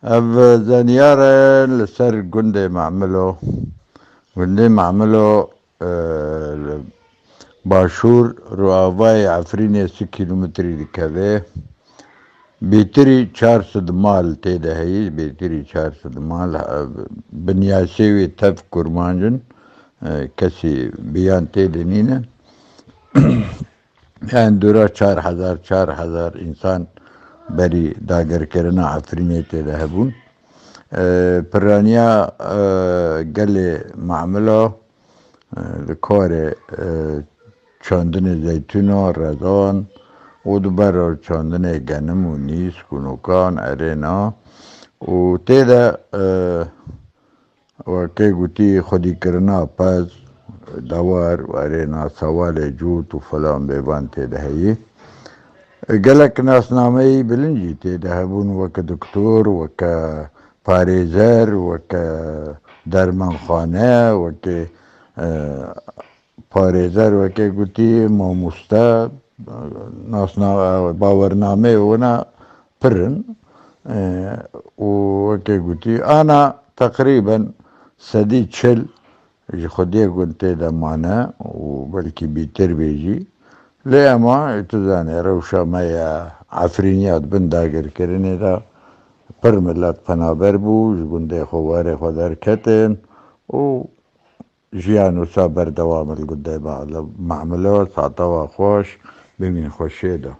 اف زنيارة لسر قندي معملو باشور رواوای عفرین 30 کیلومتری دکوه بیتری 400 مال تیده هی بیتری 400 مال بنیاسیوی تف کرمانجن کسی بیان تیده نینه yani dura 4,000 insan beri dager kerena عفرینه تیده هبون پرانیا گل معملو لکار چاندن زیتون و رزان و دوباره چاندن گنم و نیس کنوکان ارینا و تیده و که گوتی خودی کرنا پس دوار و ارینا سوال جوت و فلان بیبان تیده هیی گلک ناسنامه بلنجی تیده هبون وک دکتور وک پاریزر وک درمانخانه وک پارێزەر وەکێ گوتی مامۆستا باوەرنامەی وەنا پرن وەکێ گوتی ئانا تەقریبەن 140 ji xwediyê gund têde mane û belkî bîtir bêjî lê ema tu zanî rewşa me ya Efrîniya dibin dagirkirinê de pir millet penaber bû ji gundê xwe warê xwe derketin û jiyan wisa berdewam li gundê معملو ساتەوە خۆش بمین خۆشێ da